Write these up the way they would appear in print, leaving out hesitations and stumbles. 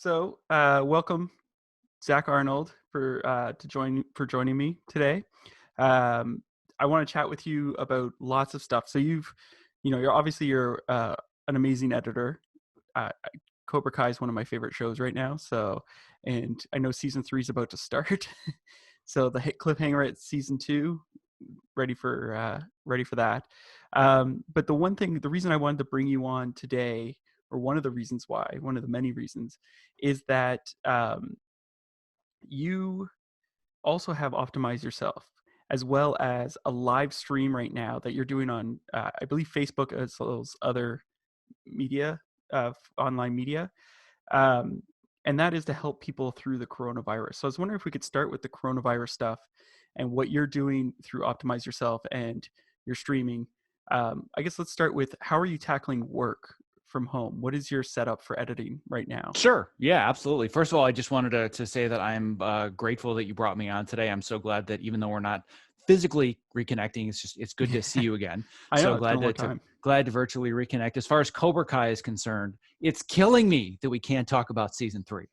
Welcome, Zack Arnold, for joining me today. Um, I want to chat with you about lots of stuff. You're an amazing editor. Cobra Kai is one of my favorite shows right now. And I know season 3 is about to start. So the hit cliffhanger at season 2, ready for that. But the reason I wanted to bring you on today, or one of the many reasons, is that you also have Optimize Yourself, as well as a live stream right now that you're doing on, I believe, Facebook as well as other media, online media. Um, and that is to help people through the coronavirus. So I was wondering if we could start with the coronavirus stuff and what you're doing through Optimize Yourself and your streaming. I guess let's start with, how are you tackling work from home? What is your setup for editing right now? Sure. Yeah, absolutely. First of all, I just wanted to say that I'm grateful that you brought me on today. I'm so glad that even though we're not physically reconnecting, it's good to see you again. I know So it's been glad a long to time. glad to virtually reconnect. As far as Cobra Kai is concerned, it's killing me that we can't talk about season 3,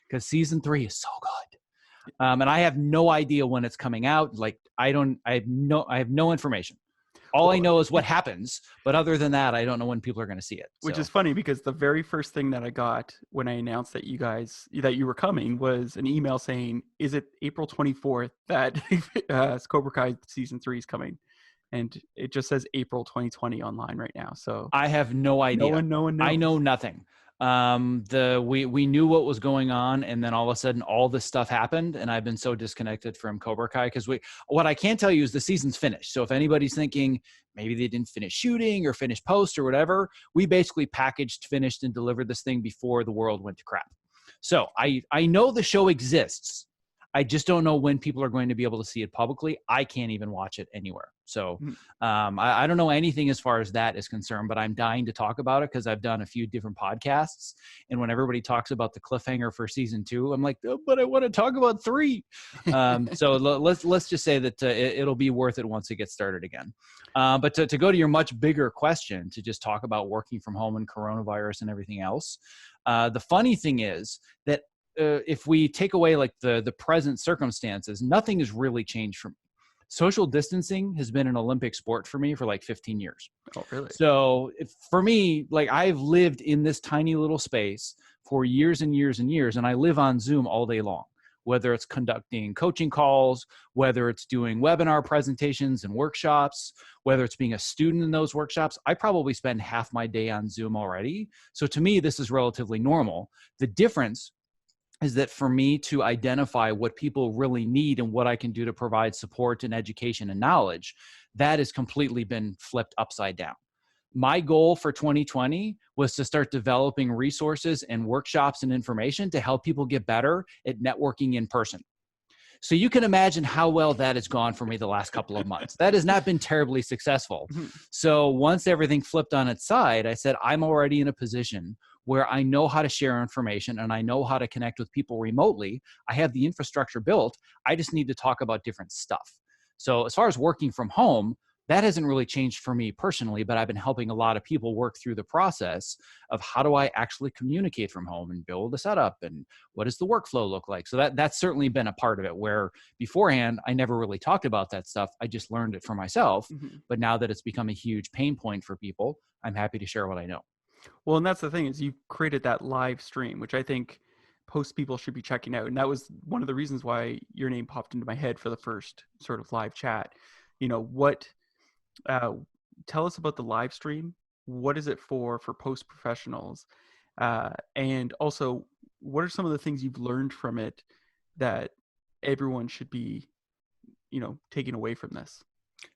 because season 3 is so good. And I have no idea when it's coming out. Like I have no information. All I Well, know is what happens, but other than that, I don't know when people are going to see it. which is So funny because the very first thing that I got when I announced that you were coming was an email saying, "Is it April 24th that Cobra Kai season 3 is coming?" And it just says April 2020 online right now. So I have no idea. no one I know knows. nothing. We knew what was going on, and then all of a sudden, all this stuff happened, and I've been so disconnected from Cobra Kai because what I can tell you is the season's finished. So if anybody's thinking maybe they didn't finish shooting or finish post or whatever, we basically packaged, finished, and delivered this thing before the world went to crap. So I know the show exists. I just don't know when people are going to be able to see it publicly. I can't even watch it anywhere. So Mhm. I don't know anything as far as that is concerned, but I'm dying to talk about it because I've done a few different podcasts. And when everybody talks about the cliffhanger for season 2, I'm like, oh, but I want to talk about 3. Let's just say that it'll be worth it once it gets started again. But to go to your much bigger question, to just talk about working from home and coronavirus and everything else, the funny thing is that if we take away like the present circumstances, nothing has really changed for me. Social distancing has been an Olympic sport for me for like 15 years. Oh, really? So for me, like I've lived in this tiny little space for years and years and years, and I live on Zoom all day long, whether it's conducting coaching calls, whether it's doing webinar presentations and workshops, whether it's being a student in those workshops. I probably spend half my day on Zoom already. So to me, this is relatively normal. The difference is that for me to identify what people really need and what I can do to provide support and education and knowledge, that has completely been flipped upside down. My goal for 2020 was to start developing resources and workshops and information to help people get better at networking in person. So you can imagine how well that has gone for me the last couple of months. That has not been terribly successful. Mhm. So once everything flipped on its side, I said, I'm already in a position where I know how to share information and I know how to connect with people remotely. I have the infrastructure built. I just need to talk about different stuff. So as far as working from home, that hasn't really changed for me personally, but I've been helping a lot of people work through the process of how do I actually communicate from home and build a setup and what does the workflow look like? So that's certainly been a part of it, where beforehand I never really talked about that stuff. I just learned it for myself. Mhm. But now that it's become a huge pain point for people, I'm happy to share what I know. Well, and that's the thing, is you created that live stream, which I think post people should be checking out. And that was one of the reasons why your name popped into my head for the first sort of live chat. You know, uh, tell us about the live stream. What is it for post professionals? And also, what are some of the things you've learned from it that everyone should be, taking away from this?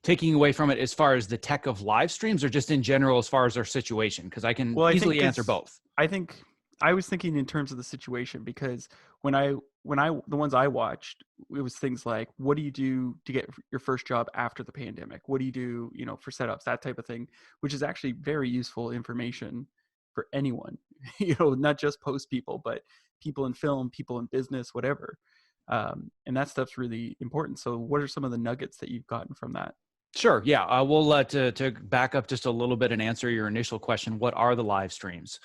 Taking away from it as far as the tech of live streams, or just in general as far as our situation? Because I can Well, easily answer both. I think I was thinking in terms of the situation, because the ones I watched, it was things like, what do you do to get your first job after the pandemic? What do you do, for setups, that type of thing, which is actually very useful information for anyone, not just post people, but people in film, people in business, whatever. And that stuff's really important. So what are some of the nuggets that you've gotten from that? Sure. Yeah. We'll to back up just a little bit and answer your initial question. What are the live streams?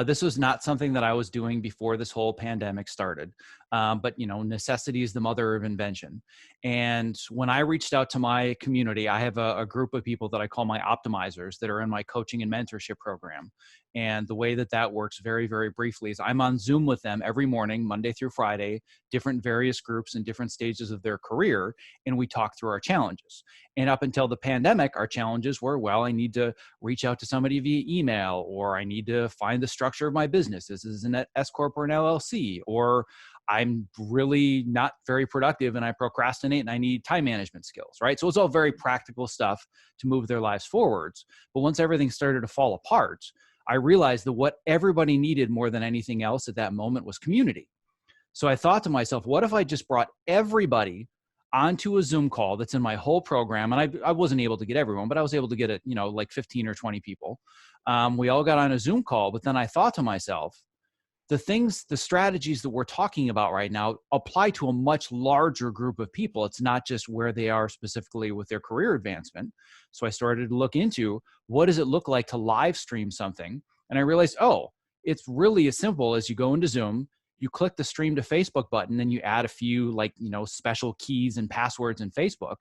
This was not something that I was doing before this whole pandemic started. But necessity is the mother of invention. And when I reached out to my community, I have a group of people that I call my optimizers that are in my coaching and mentorship program. And the way that that works, very, very briefly, is I'm on Zoom with them every morning, Monday through Friday, different various groups in different stages of their career, and we talk through our challenges. And up until the pandemic, our challenges were, well, I need to reach out to somebody via email, or I need to find the structure of my business. This is an S Corp or an LLC, or I'm really not very productive and I procrastinate and I need time management skills, right? So it's all very practical stuff to move their lives forwards. But once everything started to fall apart, I realized that what everybody needed more than anything else at that moment was community. So I thought to myself, what if I just brought everybody onto a Zoom call that's in my whole program? And I wasn't able to get everyone, but I was able to get it, like 15 or 20 people. We all got on a Zoom call, but then I thought to myself, the strategies that we're talking about right now apply to a much larger group of people. It's not just where they are specifically with their career advancement. So I started to look into, what does it look like to live stream something? And I realized, oh, it's really as simple as you go into Zoom, you click the stream to Facebook button, and you add a few special keys and passwords in Facebook.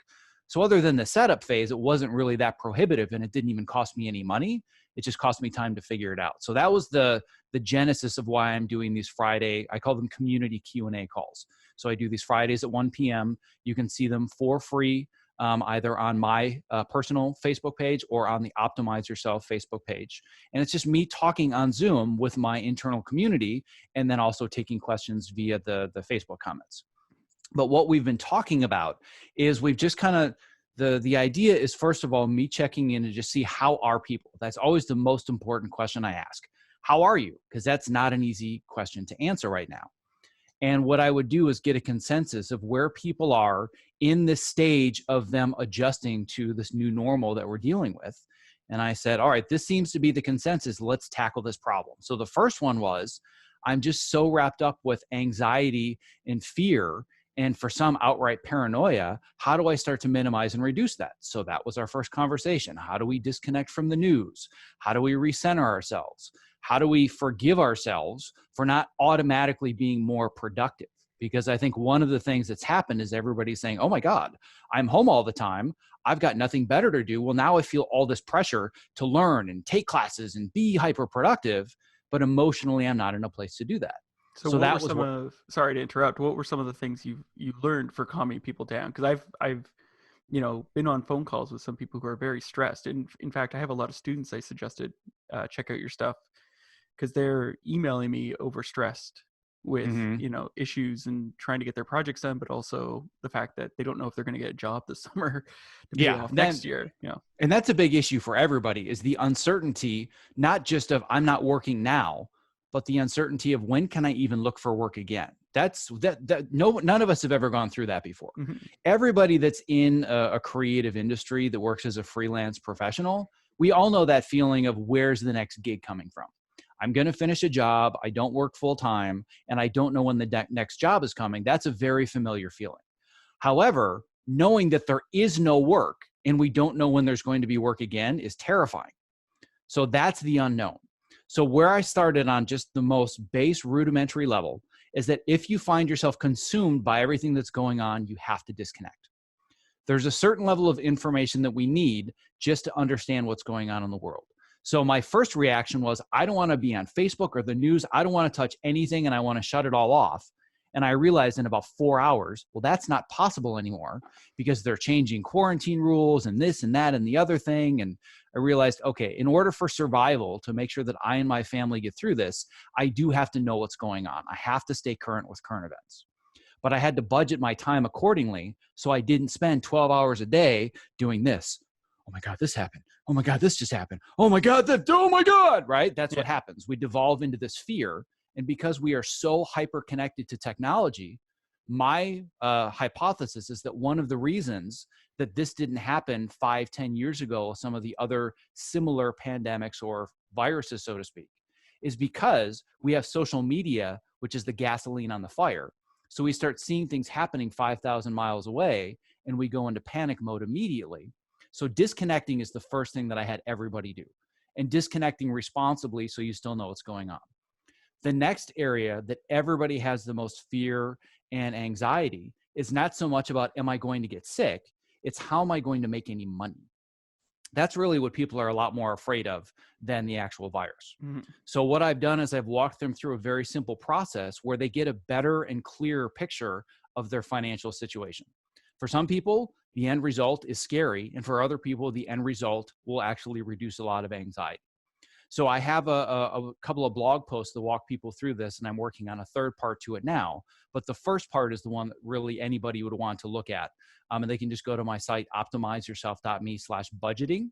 So other than the setup phase, it wasn't really that prohibitive, and it didn't even cost me any money. It just cost me time to figure it out. So that was the genesis of why I'm doing these Friday, I call them community Q&A calls. So I do these Fridays at 1 p.m. You can see them for free, either on my personal Facebook page or on the Optimize Yourself Facebook page. And it's just me talking on Zoom with my internal community, and then also taking questions via the Facebook comments. But what we've been talking about is we've just kind of, the idea is, first of all, me checking in to just see, how are people? That's always the most important question I ask. How are you? Because that's not an easy question to answer right now. And what I would do is get a consensus of where people are in this stage of them adjusting to this new normal that we're dealing with. And I said, all right, this seems to be the consensus. Let's tackle this problem. So the first one was, I'm just so wrapped up with anxiety and fear, and for some outright paranoia. How do I start to minimize and reduce that? So that was our first conversation. How do we disconnect from the news? How do we recenter ourselves? How do we forgive ourselves for not automatically being more productive? Because I think one of the things that's happened is everybody's saying, oh my God, I'm home all the time. I've got nothing better to do. Well, now I feel all this pressure to learn and take classes and be hyper productive, but emotionally I'm not in a place to do that. So So what that were was some what, of, sorry to interrupt, what were some of the things you learned for calming people down? Because I've been on phone calls with some people who are very stressed. And in fact, I have a lot of students I suggested check out your stuff, because they're emailing me overstressed with Mhm. issues and trying to get their projects done, but also the fact that they don't know if they're going to get a job this summer to pay Yeah, off next then, year. and that's a big issue for everybody, is the uncertainty, not just of I'm not working now, but the uncertainty of when can I even look for work again? None of us have ever gone through that before. Mhm. Everybody that's in a creative industry that works as a freelance professional, we all know that feeling of, where's the next gig coming from? I'm going to finish a job, I don't work full time, and I don't know when the next job is coming. That's a very familiar feeling. However, knowing that there is no work and we don't know when there's going to be work again is terrifying. So that's the unknown. So where I started on just the most base rudimentary level is that if you find yourself consumed by everything that's going on, you have to disconnect. There's a certain level of information that we need just to understand what's going on in the world. So my first reaction was, I don't want to be on Facebook or the news. I don't want to touch anything, and I want to shut it all off. And I realized in about 4 hours, well, that's not possible anymore, because they're changing quarantine rules and this and that and the other thing. And I realized, okay, in order for survival, to make sure that I and my family get through this, I do have to know what's going on. I have to stay current with current events. But I had to budget my time accordingly, so I didn't spend 12 hours a day doing this. Oh my God, this happened. Oh my God, this just happened. Oh my God, oh my God, right? That's Yeah. what happens. We devolve into this fear. And because we are so hyper connected to technology, my hypothesis is that one of the reasons that this didn't happen 5-10 years ago, some of the other similar pandemics or viruses, so to speak, is because we have social media, which is the gasoline on the fire. So we start seeing things happening 5,000 miles away, and we go into panic mode immediately. So disconnecting is the first thing that I had everybody do, and disconnecting responsibly so you still know what's going on. The next area that everybody has the most fear and anxiety is not so much about, am I going to get sick? It's how am I going to make any money? That's really what people are a lot more afraid of than the actual virus. Mhm. So what I've done is I've walked them through a very simple process where they get a better and clearer picture of their financial situation. For some people, the end result is scary. And for other people, the end result will actually reduce a lot of anxiety. So I have a couple of blog posts that walk people through this, and I'm working on a third part to it now. But the first part is the one that really anybody would want to look at. And they can just go to my site, optimizeyourself.me/budgeting.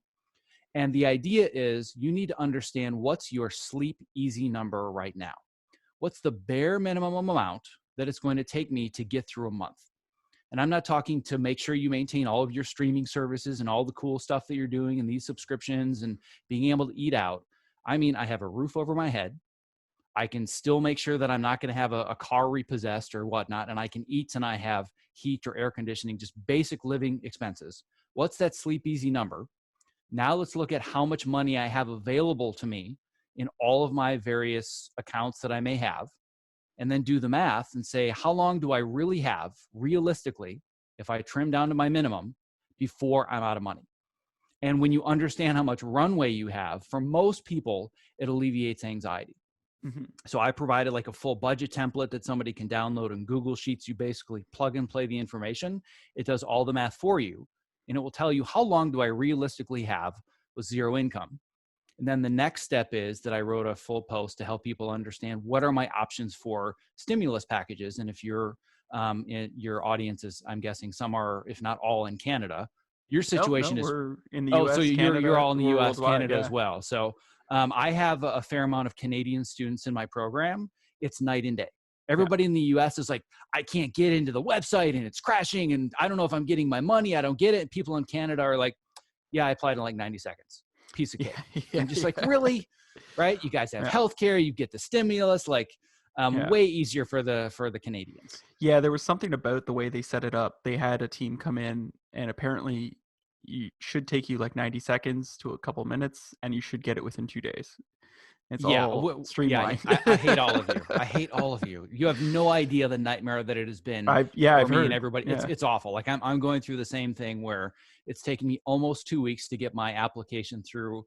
And the idea is you need to understand what's your sleep easy number right now. What's the bare minimum amount that it's going to take me to get through a month? And I'm not talking to make sure you maintain all of your streaming services and all the cool stuff that you're doing and these subscriptions and being able to eat out. I mean, I have a roof over my head. I can still make sure that I'm not going to have a car repossessed or whatnot. And I can eat and I have heat or air conditioning, just basic living expenses. What's that sleep easy number? Now let's look at how much money I have available to me in all of my various accounts that I may have, and then do the math and say, how long do I really have realistically, if I trim down to my minimum, before I'm out of money? And when you understand how much runway you have, for most people, it alleviates anxiety. Mhm. So I provided like a full budget template that somebody can download in Google Sheets. You basically plug and play the information. It does all the math for you, and it will tell you how long do I realistically have with zero income. And then the next step is that I wrote a full post to help people understand what are my options for stimulus packages. And if your audience is, I'm guessing some are, if not all, in Canada, your No, situation is, we're in the oh, so US, you're Canada, all in the we're US, worldwide. Canada as Yeah. well. So I have a fair amount of Canadian students in my program. It's night and day. Yeah. Everybody in the US is like, I can't get into the website and it's crashing and I don't know if I'm getting my money. I don't get it. And people in Canada are like, yeah, I applied in like 90 seconds. Piece of cake. Yeah. And I'm just like, really? Right? You guys have Yeah. healthcare, you get the stimulus, like Yeah. way easier for the Canadians. Yeah, there was something about the way they set it up. They had a team come in, and apparently you should take you like 90 seconds to a couple minutes, and you should get it within 2 days. It's Yeah, all yeah. streamlined. I hate all of you. I hate all of you. You have no idea the nightmare that it has been for I've me and heard. everybody. Yeah. It's awful. Like I'm going through the same thing where it's taken me almost 2 weeks to get my application through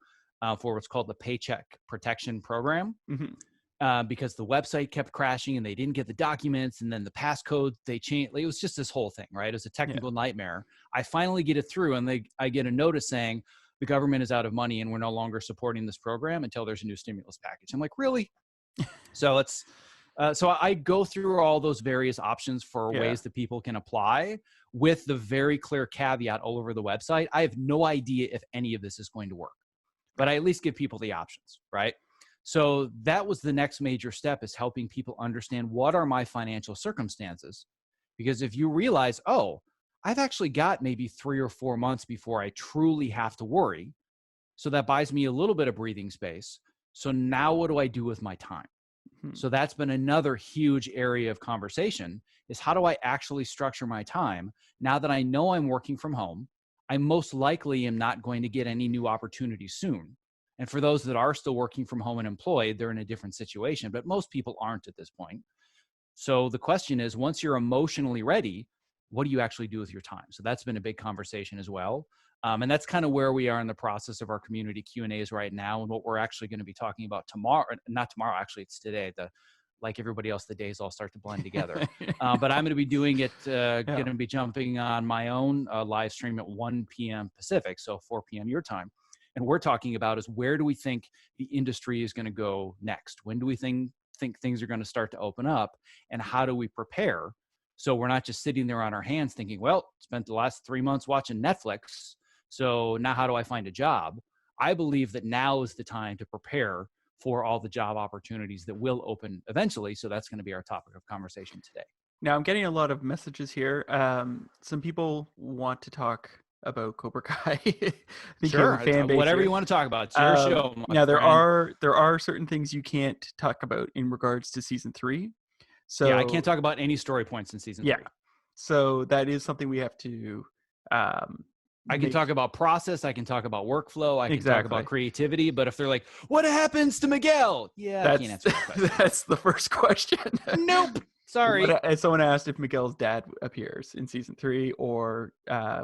for what's called the Paycheck Protection Program. Mhm. Because the website kept crashing and they didn't get the documents, and then the passcode they changed. It was just this whole thing, right? It was a Yeah. technical nightmare. I finally get it through, and I get a notice saying the government is out of money and we're no longer supporting this program until there's a new stimulus package. I'm like, really? So it's so I go through all those various options for Yeah. ways that people can apply, with the very clear caveat all over the website. I have no idea if any of this is going to work, but I at least give people the options, right? So that was the next major step, is helping people understand what are my financial circumstances. Because if you realize, oh, I've actually got maybe 3 or 4 months before I truly have to worry. So that buys me a little bit of breathing space. So now what do I do with my time? Mhm. So that's been another huge area of conversation, is how do I actually structure my time now that I know I'm working from home? I most likely am not going to get any new opportunities soon. And for those that are still working from home and employed, they're in a different situation, but most people aren't at this point. So the question is, once you're emotionally ready, what do you actually do with your time? So that's been a big conversation as well. And that's kind of where we are in the process of our community Q&As right now. And what we're actually going to be talking about tomorrow, not tomorrow, actually, it's today. Like everybody else, the days all start to blend together. But I'm going to be doing it, Yeah. going to be jumping on my own live stream at 1 p.m. Pacific, so 4 p.m. your time. And we're talking about is, where do we think the industry is going to go next? When do we think things are going to start to open up? And how do we prepare? So we're not just sitting there on our hands thinking, well, spent the last 3 months watching Netflix, so now how do I find a job? I believe that now is the time to prepare for all the job opportunities that will open eventually. So that's going to be our topic of conversation today. Now I'm getting a lot of messages here. Some people want to talk about Cobra Kai. I think you have a fan base Whatever here. you want to talk about. It's your show, my Now friend. there are certain things you can't talk about in regards to season 3. So Yeah, I can't talk about any story points in season 3. So that is something we have to I can talk about process. I can talk about workflow. I can talk about Exactly. creativity. But if they're like, what happens to Miguel? Yeah, I can't That's answer that question. that's the first question. Nope. Sorry. Someone asked if Miguel's dad appears in season 3, or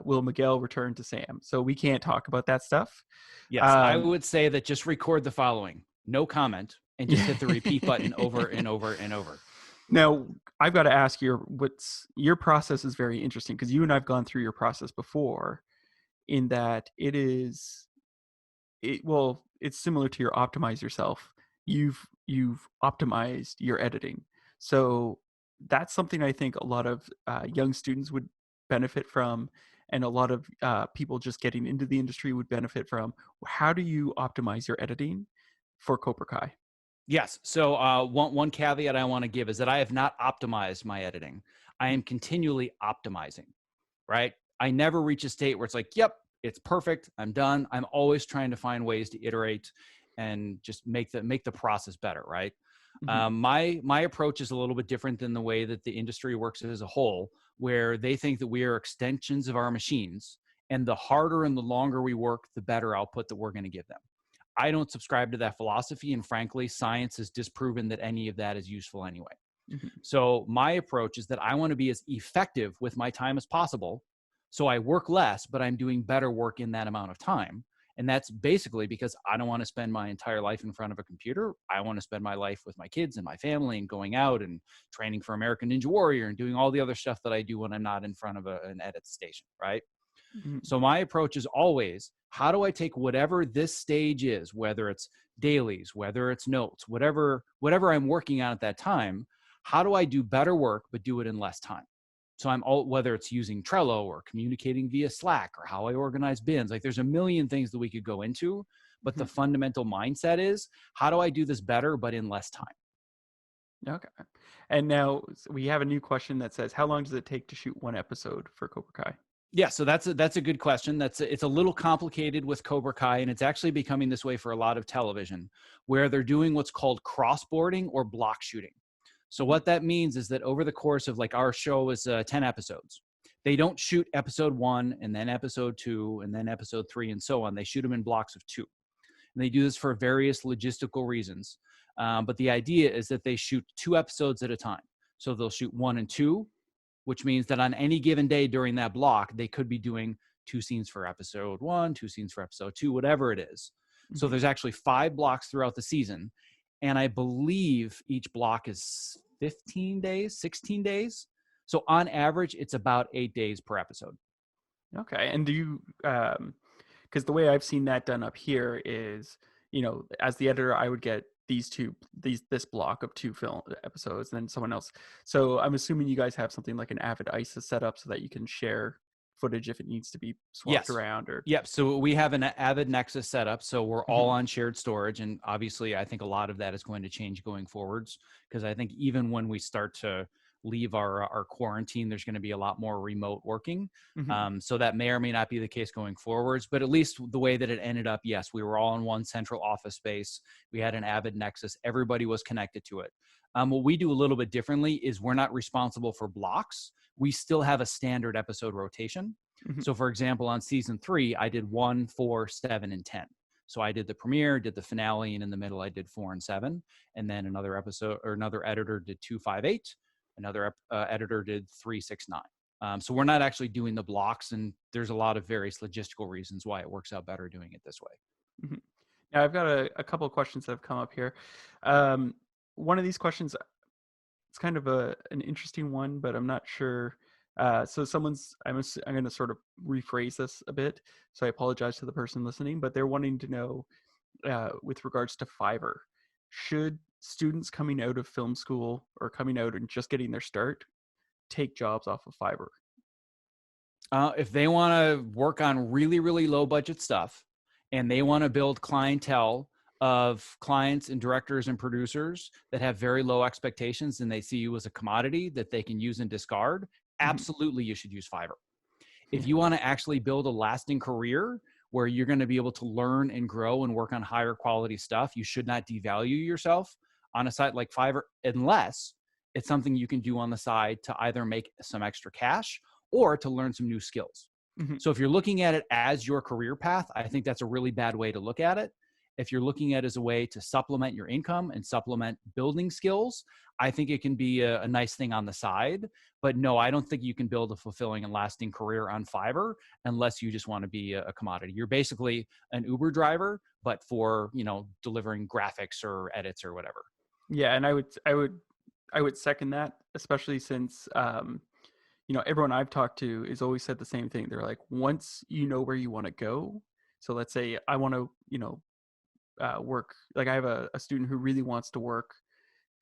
will Miguel return to Sam? So we can't talk about that stuff. Yes, I would say that just record the following. No comment, and just hit the repeat button over and over and over. Now, I've got to ask your process is very interesting, because you and I've gone through your process before, in that it's similar to your optimize yourself. You've optimized your editing. So that's something I think a lot of young students would benefit from, and a lot of people just getting into the industry would benefit from. How do you optimize your editing for Cobra Kai? Yes. So one caveat I want to give is that I have not optimized my editing. I am continually optimizing, right? I never reach a state where it's like, yep, it's perfect. I'm done. I'm always trying to find ways to iterate and just make the process better, right? Mm-hmm. My approach is a little bit different than the way that the industry works as a whole, where they think that we are extensions of our machines, and the harder and the longer we work, the better output that we're going to give them. I don't subscribe to that philosophy, and frankly, science has disproven that any of that is useful anyway. Mm-hmm. So my approach is that I want to be as effective with my time as possible. So I work less, but I'm doing better work in that amount of time. And that's basically because I don't want to spend my entire life in front of a computer. I want to spend my life with my kids and my family, and going out and training for American Ninja Warrior and doing all the other stuff that I do when I'm not in front of an edit station, right? Mm-hmm. So my approach is always, how do I take whatever this stage is, whether it's dailies, whether it's notes, whatever I'm working on at that time, how do I do better work, but do it in less time? So whether it's using Trello or communicating via Slack or how I organize bins, like there's a million things that we could go into, but the fundamental mindset is, how do I do this better, but in less time? Okay. And now we have a new question that says, how long does it take to shoot one episode for Cobra Kai? Yeah, so that's a good question. It's a little complicated with Cobra Kai, and it's actually becoming this way for a lot of television, where they're doing what's called crossboarding or block shooting. So what that means is that over the course of, like, our show is 10 episodes. They don't shoot episode 1 and then episode 2 and then episode 3 and so on. They shoot them in blocks of 2. And they do this for various logistical reasons. But the idea is that they shoot 2 episodes at a time. So they'll shoot 1 and 2, which means that on any given day during that block, they could be doing 2 scenes for episode 1, 2 scenes for episode 2, whatever it is. Mm-hmm. So there's actually 5 blocks throughout the season. And I believe each block is 15 days, 16 days. So on average, it's about 8 days per episode. Okay. And do you, because the way I've seen that done up here is, as the editor, I would get this block of 2 film episodes, and then someone else. So I'm assuming you guys have something like an Avid ACE set up so that you can share footage if it needs to be swapped around. Or Yep. So we have an Avid Nexus setup. So we're all on shared storage. And obviously, I think a lot of that is going to change going forwards, because I think even when we start to leave our quarantine, there's going to be a lot more remote working. So that may or may not be the case going forwards, but at least the way that it ended up, yes, we were all in one central office space. We had an Avid Nexus. Everybody was connected to it. What we do a little bit differently is we're not responsible for blocks. We still have a standard episode rotation. So for example, on season 3, I did 1, 4, 7, and 10. So I did the premiere, did the finale, and in the middle I did 4 and 7. And then another editor did 2, 5, 8. Another editor did 3, 6, 9. So we're not actually doing the blocks, and there's a lot of various logistical reasons why it works out better doing it this way. Now I've got a couple of questions that have come up here. One of these questions, it's kind of an interesting one, but I'm not sure. So I'm going to sort of rephrase this a bit. So I apologize to the person listening, but they're wanting to know, with regards to Fiverr, should students coming out of film school or coming out and just getting their start take jobs off of Fiverr? If they want to work on really, really low budget stuff, and they want to build clientele of clients and directors and producers that have very low expectations, and they see you as a commodity that they can use and discard, absolutely you should use Fiverr. If you want to actually build a lasting career where you're going to be able to learn and grow and work on higher quality stuff, you should not devalue yourself on a site like Fiverr, unless it's something you can do on the side to either make some extra cash or to learn some new skills. Mhm. So if you're looking at it as your career path, I think that's a really bad way to look at it. If you're looking at it as a way to supplement your income and supplement building skills, I think it can be a nice thing on the side. But no, I don't think you can build a fulfilling and lasting career on Fiverr unless you just want to be a commodity. You're basically an Uber driver, but for, delivering graphics or edits or whatever. Yeah, and I would second that, especially since everyone I've talked to is always said the same thing. They're like, once you know where you want to go, so let's say I want to, work. Like I have a student who really wants to work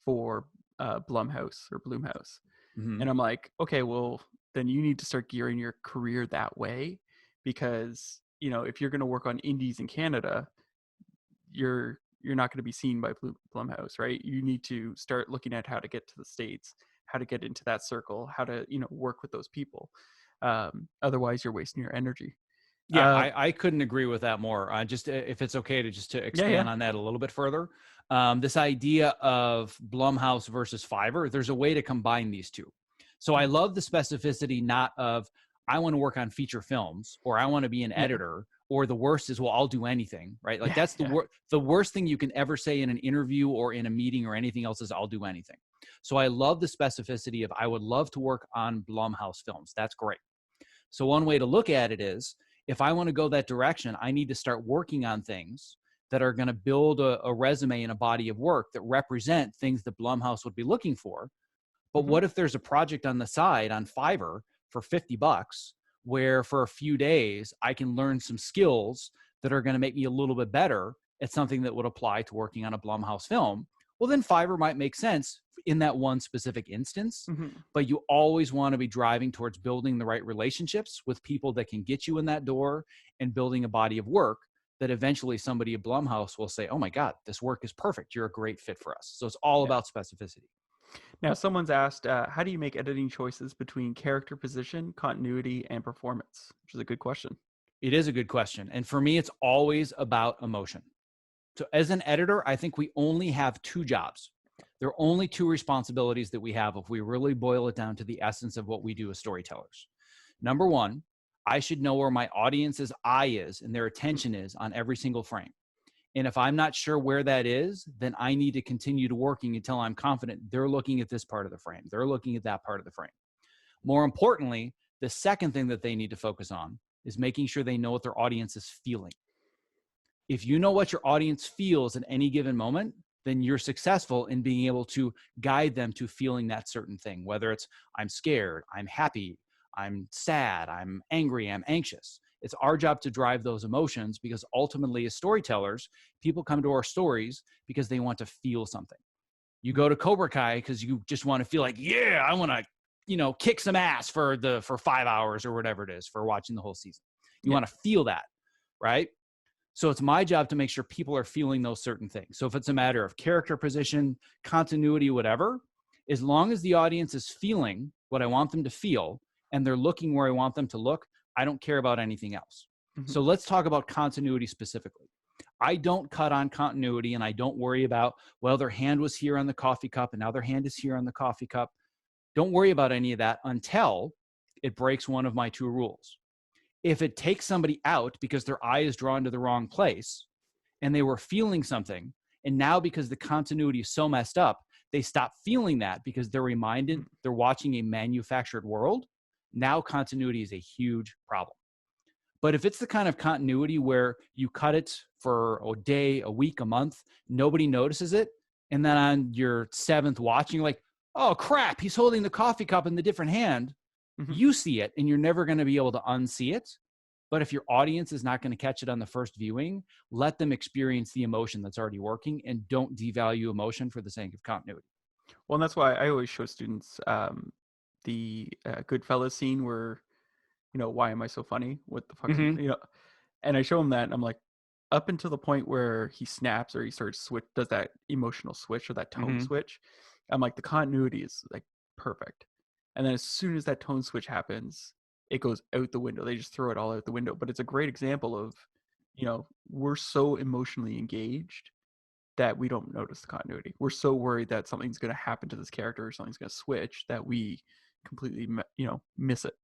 for Blumhouse, Hmm. and I'm like, okay, well then you need to start gearing your career that way, because if you're going to work on indies in Canada, you're not going to be seen by Blumhouse, right? You need to start looking at how to get to the States, how to get into that circle, how to work with those people. Otherwise, you're wasting your energy. Yeah, Uh, I couldn't agree with that more. Just if it's okay to just to yeah, expand yeah, on that a little bit further, this idea of Blumhouse versus Fiverr, there's a way to combine these two. So I mhm, love the specificity, not of I want to work on feature films or I want to be an yeah, editor, or the worst is, well, I'll do anything, right? Like yeah, that's yeah, the worst thing you can ever say in an interview or in a meeting or anything else is I'll do anything. So I love the specificity of I would love to work on Blumhouse films. That's great. So one way to look at it is if I want to go that direction, I need to start working on things that are going to build a resume and a body of work that represent things that Blumhouse would be looking for. But mhm, what if there's a project on the side on Fiverr for $50 where for a few days I can learn some skills that are going to make me a little bit better at something that would apply to working on a Blumhouse film? Well, then Fiverr might make sense in that one specific instance, mhm. but you always want to be driving towards building the right relationships with people that can get you in that door and building a body of work that eventually somebody at Blumhouse will say, oh my God, this work is perfect. You're a great fit for us. So it's all Yeah. about specificity. Now, someone's asked, how do you make editing choices between character position, continuity, and performance? Which is a good question. It is a good question. And for me, it's always about emotion. So, as an editor, I think we only have two jobs. There are only two responsibilities that we have if we really boil it down to the essence of what we do as storytellers. Number one, I should know where my audience's eye is and their Mhm. attention is on every single frame. And if I'm not sure where that is, then I need to continue to working until I'm confident they're looking at this part of the frame. They're looking at that part of the frame. More importantly, the second thing that they need to focus on is making sure they know what their audience is feeling. If you know what your audience feels at any given moment, then you're successful in being able to guide them to feeling that certain thing, whether it's I'm scared, I'm happy, I'm sad, I'm angry, I'm anxious. It's our job to drive those emotions because ultimately, as storytellers, people come to our stories because they want to feel something. You go to Cobra Kai because you just want to feel like, yeah, I want to, kick some ass for 5 hours or whatever it is for watching the whole season. You Yeah. want to feel that, right? So it's my job to make sure people are feeling those certain things. So if it's a matter of character position, continuity, whatever, as long as the audience is feeling what I want them to feel and they're looking where I want them to look, I don't care about anything else. Mhm. So let's talk about continuity specifically. I don't cut on continuity and I don't worry about, well, their hand was here on the coffee cup and now their hand is here on the coffee cup. Don't worry about any of that until it breaks one of my two rules. If it takes somebody out because their eye is drawn to the wrong place and they were feeling something, and now because the continuity is so messed up, they stop feeling that because they're reminded Mhm. they're watching a manufactured world. Now continuity is a huge problem. But if it's the kind of continuity where you cut it for a day, a week, a month, nobody notices it, and then on your seventh watching, you're like, oh crap, he's holding the coffee cup in the different hand. Mhm. You see it, and you're never going to be able to unsee it. But if your audience is not going to catch it on the first viewing, let them experience the emotion that's already working and don't devalue emotion for the sake of continuity. Well, and that's why I always show students the Goodfellas scene where, why am I so funny? What the fuck's, Mm-hmm. and I show him that, and I'm like, up until the point where he snaps or he starts does that emotional switch or that tone Mm-hmm. switch, I'm like, the continuity is like perfect. And then as soon as that tone switch happens, it goes out the window. They just throw it all out the window. But it's a great example of, we're so emotionally engaged that we don't notice the continuity. We're so worried that something's going to happen to this character or something's going to switch that we completely, miss it.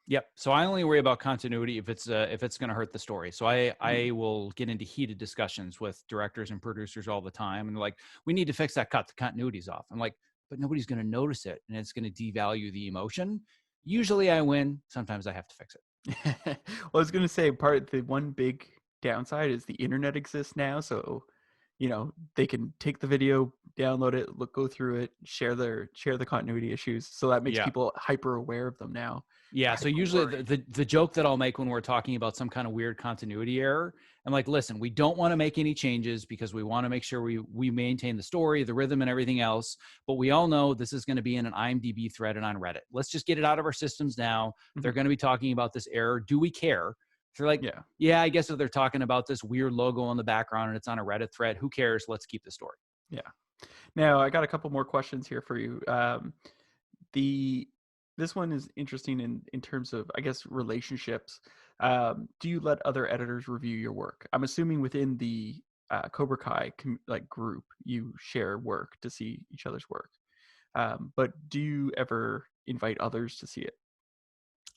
Yep. So I only worry about continuity if it's going to hurt the story. So I Mhm. I will get into heated discussions with directors and producers all the time, and they're like, we need to fix that cut. The continuity's off. I'm like, but nobody's going to notice it, and it's going to devalue the emotion. Usually I win. Sometimes I have to fix it. Well, I was gonna say the one big downside is the internet exists now, so they can take the video, download it, go through it, share the continuity issues. So that makes Yeah. people hyper aware of them now. Yeah, They're so hyper usually worried. the joke that I'll make when we're talking about some kind of weird continuity error, I'm like, listen, we don't want to make any changes because we want to make sure we maintain the story, the rhythm, and everything else. But we all know this is going to be in an IMDb thread and on Reddit. Let's just get it out of our systems now. They're Mhm. going to be talking about this error. Do we care? If they're like, Yeah, yeah, I guess if they're talking about this weird logo in the background and it's on a Reddit thread, who cares? Let's keep the story. yeah. Now I got a couple more questions here for you. The This one is interesting in terms of, I guess, relationships. Do you let other editors review your work? I'm assuming within the Cobra Kai group, you share work to see each other's work. But do you ever invite others to see it?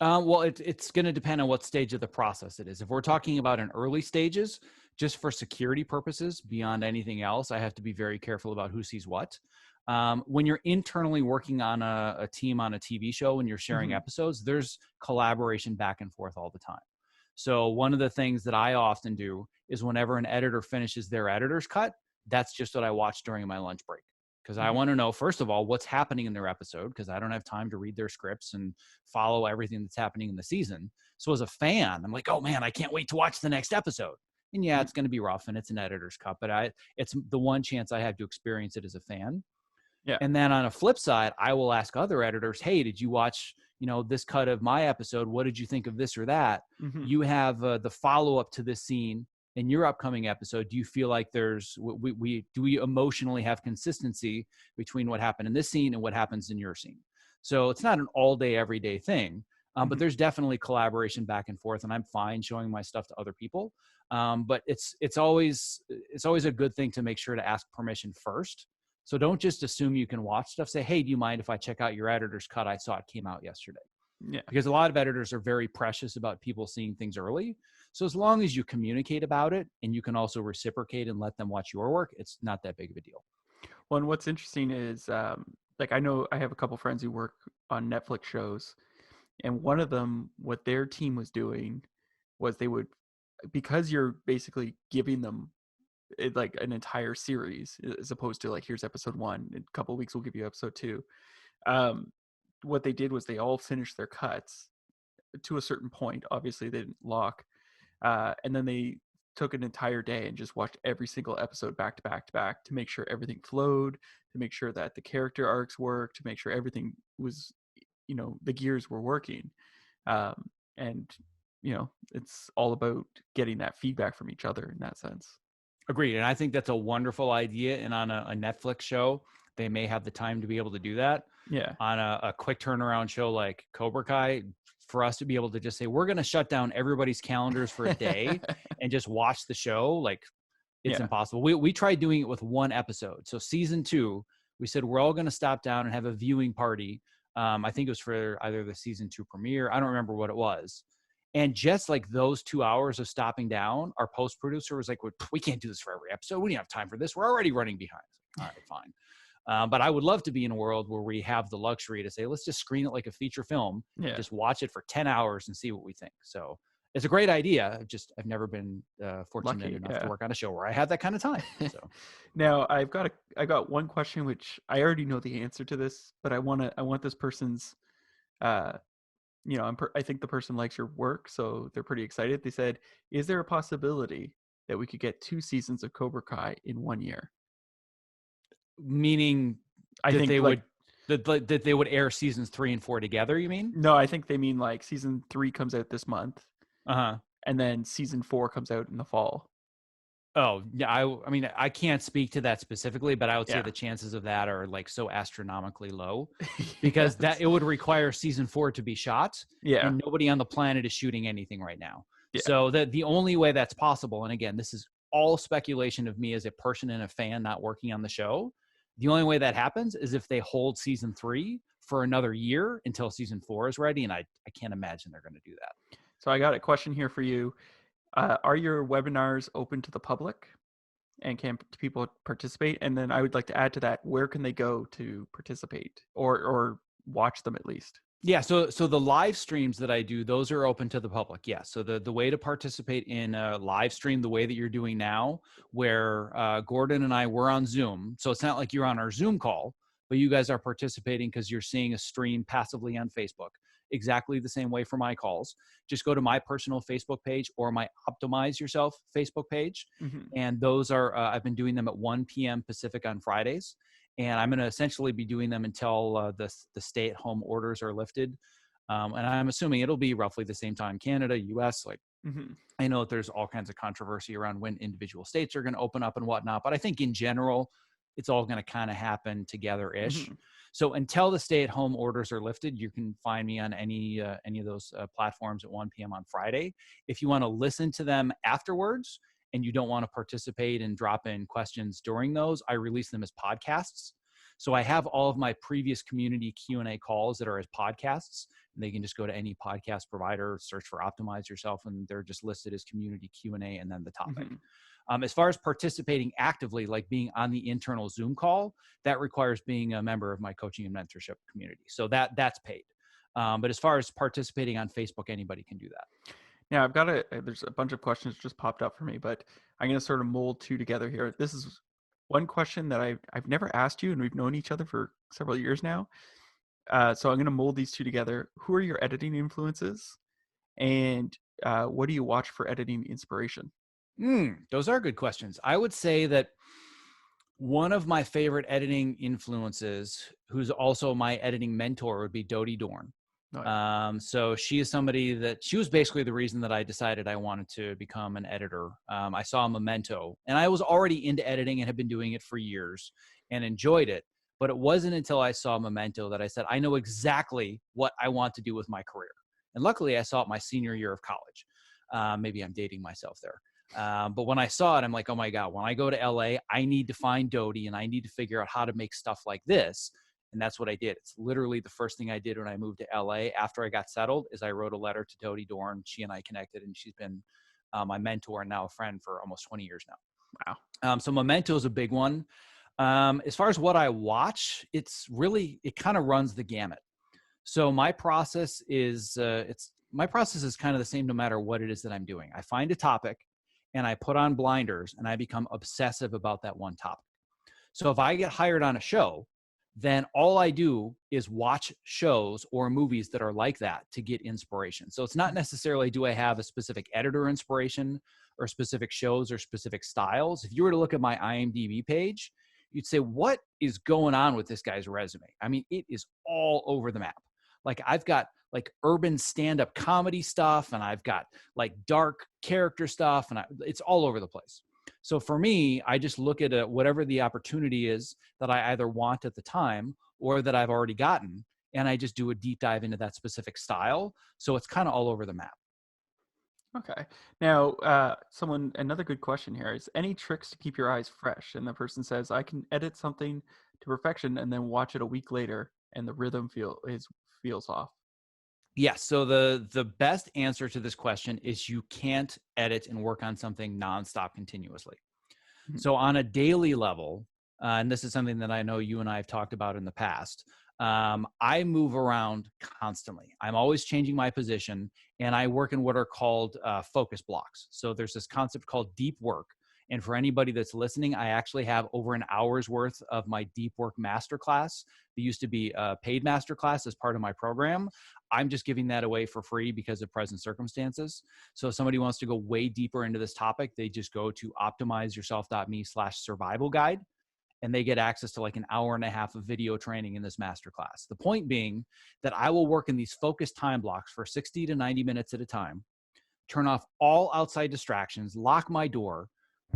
Well, it's going to depend on what stage of the process it is. If we're talking about in early stages, just for security purposes, beyond anything else, I have to be very careful about who sees what. When you're internally working on a team on a TV show and you're sharing Hmm. episodes, there's collaboration back and forth all the time. So one of the things that I often do is whenever an editor finishes their editor's cut, that's just what I watch during my lunch break. Because I Hmm. want to know, first of all, what's happening in their episode, because I don't have time to read their scripts and follow everything that's happening in the season. So as a fan, I'm like, oh man, I can't wait to watch the next episode. And yeah, it's going to be rough and it's an editor's cut, but it's the one chance I have to experience it as a fan. Yeah. And then on a flip side, I will ask other editors, hey, did you watch, this cut of my episode? What did you think of this or that? Hmm. You have the follow up to this scene in your upcoming episode. Do you feel like we emotionally have consistency between what happened in this scene and what happens in your scene? So it's not an all day, everyday thing, but Hmm. there's definitely collaboration back and forth, and I'm fine showing my stuff to other people. But it's always a good thing to make sure to ask permission first. So don't just assume you can watch stuff. Say, hey, do you mind if I check out your editor's cut? I saw it came out yesterday. Yeah. Because a lot of editors are very precious about people seeing things early. So as long as you communicate about it and you can also reciprocate and let them watch your work, it's not that big of a deal. Well, and what's interesting is, I know I have a couple friends who work on Netflix shows, and one of them, what their team was doing was they would, because you're basically giving them like an entire series as opposed to like, here's episode one, in a couple of weeks we'll give you episode two. Um, what they did was they all finished their cuts to a certain point. Obviously, they didn't lock, and then they took an entire day and just watched every single episode back to back to back to make sure everything flowed, to make sure that the character arcs worked, to make sure everything was, the gears were working. And it's all about getting that feedback from each other in that sense. Agreed. And I think that's a wonderful idea. And on a Netflix show, they may have the time to be able to do that. Yeah. On a quick turnaround show like Cobra Kai, for us to be able to just say, we're going to shut down everybody's calendars for a day and just watch the show, like it's Yeah. impossible. We tried doing it with one episode. So season 2, we said, we're all going to stop down and have a viewing party. I think it was for either the season 2 premiere. I don't remember what it was. And just like those 2 hours of stopping down, our post producer was like, we can't do this for every episode. We don't have time for this. We're already running behind. Like, all right, fine. But I would love to be in a world where we have the luxury to say, let's just screen it like a feature film, Yeah. just watch it for 10 hours and see what we think. So it's a great idea. I've never been fortunate Lucky. enough to Yeah. work on a show where I had that kind of time. So Now I got one question which I already know the answer to this, but I want this person's, uh I think the person likes your work, so they're pretty excited. They said, "Is there a possibility that we could get 2 seasons of Cobra Kai in 1 year?" meaning I that think they like would that they would air seasons 3 and 4 together, you mean? No, I think they mean like season 3 comes out this month, Uh-huh. and then season 4 comes out in the fall. Oh, yeah, I mean, I can't speak to that specifically, but I would say Yeah. the chances of that are like so astronomically low because that Yes. it would require season 4 to be shot, Yeah. and nobody on the planet is shooting anything right now. Yeah. So the only way that's possible, and again, this is all speculation of me as a person and a fan not working on the show. The only way that happens is if they hold season 3 for another year until season 4 is ready. And I can't imagine they're going to do that. So I got a question here for you. Are your webinars open to the public? And can people participate? And then I would like to add to that, where can they go to participate or watch them at least? Yeah, so the live streams that I do, those are open to the public. Yeah, so the way to participate in a live stream, the way that you're doing now, where Gordon and I were on Zoom, so it's not like you're on our Zoom call, but you guys are participating because you're seeing a stream passively on Facebook. Exactly the same way for my calls. Just go to my personal Facebook page or my Optimize Yourself Facebook page, and those are I've been doing them at 1 p.m. Pacific on Fridays. And I'm going to essentially be doing them until the stay-at-home orders are lifted. And I'm assuming it'll be roughly the same time, Canada, US. Like, I know that there's all kinds of controversy around when individual states are going to open up and whatnot. But I think in general, it's all going to kind of happen together-ish. So until the stay-at-home orders are lifted, you can find me on any of those platforms at 1 p.m. on Friday. If you want to listen to them afterwards, and you don't want to participate and drop in questions during those, I release them as podcasts. So I have all of my previous community Q&A calls that are as podcasts, and they can just go to any podcast provider, search for Optimize Yourself, and they're just listed as community Q&A and then the topic. As far as participating actively, like being on the internal Zoom call, that requires being a member of my coaching and mentorship community. So that's paid. But as far as participating on Facebook, anybody can do that. Now I've got there's a bunch of questions just popped up for me, but I'm going to sort of mold two together here. This is one question that I've never asked you, and we've known each other for several years now. So I'm going to mold these two together. Who are your editing influences, and what do you watch for editing inspiration? Those are good questions. I would say that one of my favorite editing influences, who's also my editing mentor, would be Dodie Dorn. So she is somebody that she was basically the reason that I decided I wanted to become an editor. I saw Memento, and I was already into editing and had been doing it for years and enjoyed it. But it wasn't until I saw Memento that I said, I know exactly what I want to do with my career. And luckily I saw it my senior year of college. Maybe I'm dating myself there. But when I saw it, I'm like, oh my God, when I go to LA, I need to find Dodie and I need to figure out how to make stuff like this. And that's what I did. It's literally the first thing I did when I moved to LA after I got settled is I wrote a letter to Dodie Dorn. She and I connected, and she's been my mentor and now a friend for almost 20 years now. Wow. So Memento is a big one. As far as what I watch, it kind of runs the gamut. So my process is kind of the same no matter what it is that I'm doing. I find a topic and I put on blinders and I become obsessive about that one topic. So if I get hired on a show, then all I do is watch shows or movies that are like that to get inspiration. So it's not necessarily do I have a specific editor inspiration or specific shows or specific styles. If you were to look at my IMDb page, you'd say, what is going on with this guy's resume? I mean, it is all over the map. Like I've got like urban stand-up comedy stuff, and I've got like dark character stuff, and it's all over the place. So for me, I just look at whatever the opportunity is that I either want at the time or that I've already gotten, and I just do a deep dive into that specific style. So it's kind of all over the map. Okay. Now, another good question here is, any tricks to keep your eyes fresh? And the person says, I can edit something to perfection and then watch it a week later and the rhythm feels off. Yes. So the best answer to this question is you can't edit and work on something nonstop continuously. So on a daily level, and this is something that I know you and I have talked about in the past, I move around constantly. I'm always changing my position, and I work in what are called focus blocks. So there's this concept called deep work. And for anybody that's listening, I actually have over an hour's worth of my deep work masterclass. There used to be a paid masterclass as part of my program. I'm just giving that away for free because of present circumstances. So if somebody wants to go way deeper into this topic, they just go to optimizeyourself.me/survival guide, and they get access to like an hour and a half of video training in this masterclass. The point being that I will work in these focused time blocks for 60 to 90 minutes at a time, turn off all outside distractions, lock my door,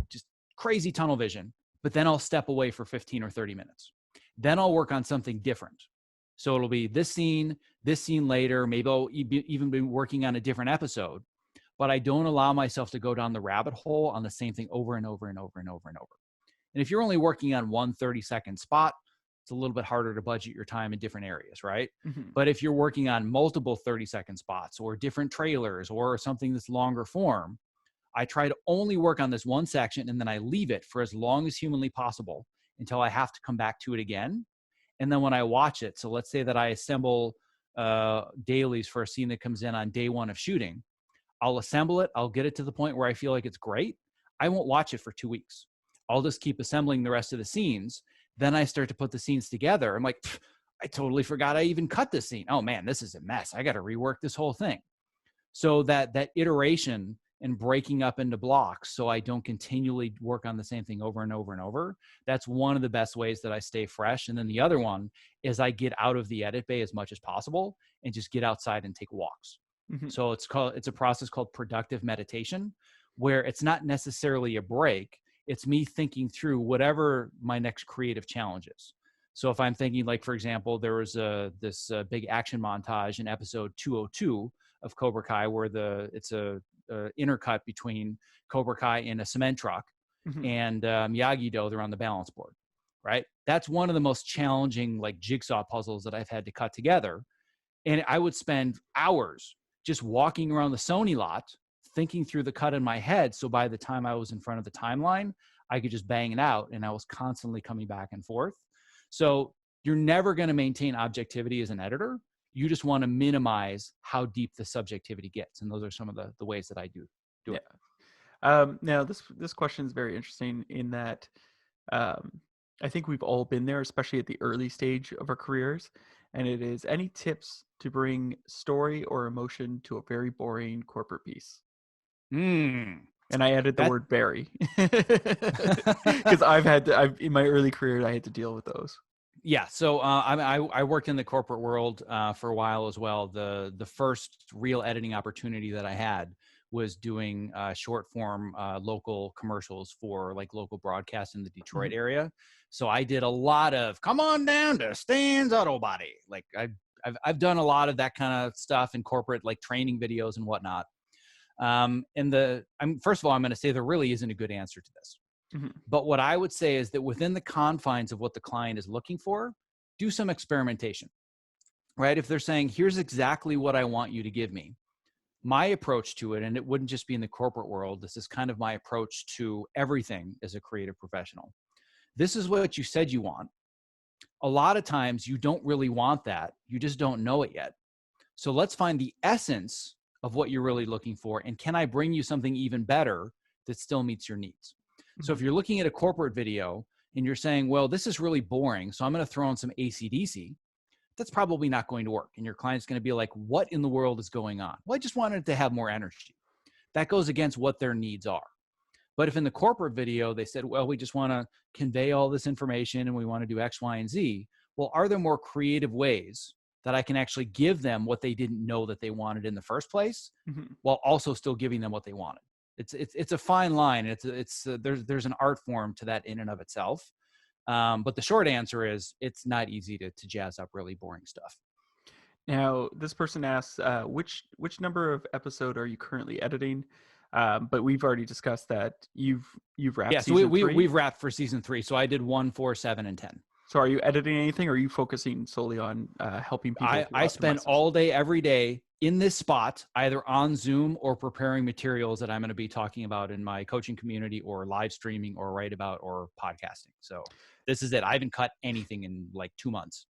just crazy tunnel vision, but then I'll step away for 15 or 30 minutes. Then I'll work on something different. So it'll be this scene later, maybe I'll even be working on a different episode, but I don't allow myself to go down the rabbit hole on the same thing over and over and over and over and over. And if you're only working on one 30-second spot, it's a little bit harder to budget your time in different areas, right? Mhm. But if you're working on multiple 30-second spots or different trailers or something that's longer form, I try to only work on this one section and then I leave it for as long as humanly possible until I have to come back to it again. And then when I watch it, so let's say that I assemble dailies for a scene that comes in on day one of shooting, I'll assemble it. I'll get it to the point where I feel like it's great. I won't watch it for 2 weeks. I'll just keep assembling the rest of the scenes. Then I start to put the scenes together. I'm like, I totally forgot I even cut this scene. Oh man, this is a mess. I got to rework this whole thing. So that iteration and breaking up into blocks so I don't continually work on the same thing over and over and over. That's one of the best ways that I stay fresh. And then the other one is I get out of the edit bay as much as possible and just get outside and take walks. Mhm. So it's a process called productive meditation, where it's not necessarily a break. It's me thinking through whatever my next creative challenge is. So if I'm thinking, like, for example, there was this big action montage in episode 202 of Cobra Kai, where it's a intercut between Cobra Kai and a cement truck, Mhm. and Miyagi-Do, they're on the balance board, right? That's one of the most challenging, like, jigsaw puzzles that I've had to cut together. And I would spend hours just walking around the Sony lot, thinking through the cut in my head. So by the time I was in front of the timeline, I could just bang it out. And I was constantly coming back and forth. So you're never going to maintain objectivity as an editor. You just want to minimize how deep the subjectivity gets. And those are some of the ways that I do Yeah. it. Now this question is very interesting in that um, I think we've all been there, especially at the early stage of our careers. And it is any tips to bring story or emotion to a very boring corporate piece. Mm, And I added the that word "berry" because I've in my early career I had to deal with those. Yeah, so I worked in the corporate world for a while as well. The first real editing opportunity that I had was doing short form local commercials for like local broadcasts in the Detroit Mhm. area. So I did a lot of "come on down to Stan's Auto Body." Like I've done a lot of that kind of stuff in corporate, like training videos and whatnot. First of all, I'm going to say there really isn't a good answer to this. Mhm. But what I would say is that within the confines of what the client is looking for, do some experimentation, right? If they're saying, here's exactly what I want you to give me, my approach to it, and it wouldn't just be in the corporate world, this is kind of my approach to everything as a creative professional. This is what you said you want. A lot of times you don't really want that. You just don't know it yet. So let's find the essence of what you're really looking for. And can I bring you something even better that still meets your needs? So if Mhm. you're looking at a corporate video and you're saying, well, this is really boring, so I'm going to throw in some AC/DC, that's probably not going to work. And your client's going to be like, what in the world is going on? Well, I just wanted to have more energy. That goes against what their needs are. But if in the corporate video they said, well, we just want to convey all this information and we want to do X, Y, and Z, well, are there more creative ways that I can actually give them what they didn't know that they wanted in the first place, Mhm. while also still giving them what they wanted? It's a fine line. There's an art form to that in and of itself. But the short answer is it's not easy to jazz up really boring stuff. Now, this person asks, which number of episode are you currently editing? But we've already discussed that you've wrapped Yeah, so season 3. we've wrapped for season 3. So I did 1, 4, 7, and 10. So are you editing anything, or are you focusing solely on helping people to I spend optimize their all stuff? day, every day in this spot, either on Zoom or preparing materials that I'm going to be talking about in my coaching community or live streaming or write about or podcasting. So this is it. I haven't cut anything in like 2 months.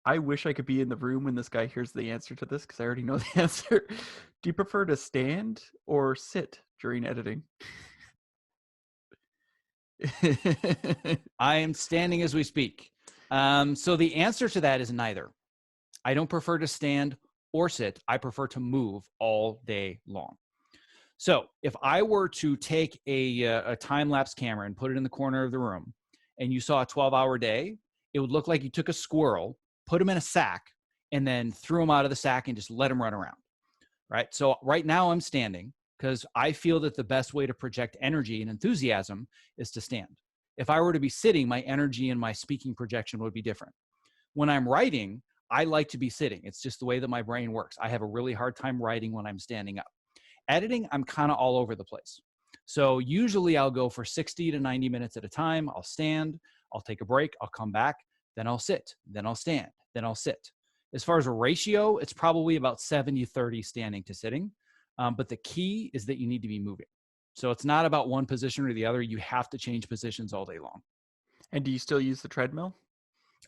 I wish I could be in the room when this guy hears the answer to this because I already know the answer. Do you prefer to stand or sit during editing? I am standing as we speak. So the answer to that is neither. I don't prefer to stand or sit. I prefer to move all day long. So if I were to take a time-lapse camera and put it in the corner of the room and you saw a 12-hour day, it would look like you took a squirrel, put him in a sack, and then threw him out of the sack and just let him run around, right? So right now I'm standing because I feel that the best way to project energy and enthusiasm is to stand. If I were to be sitting, my energy and my speaking projection would be different. When I'm writing, I like to be sitting. It's just the way that my brain works. I have a really hard time writing when I'm standing up. Editing, I'm kind of all over the place. So usually I'll go for 60 to 90 minutes at a time. I'll stand, I'll take a break, I'll come back. then I'll sit, then I'll stand, then I'll sit. As far as a ratio, it's probably about 70-30 standing to sitting. But the key is that you need to be moving. So it's not about one position or the other. You have to change positions all day long. And do you still use the treadmill?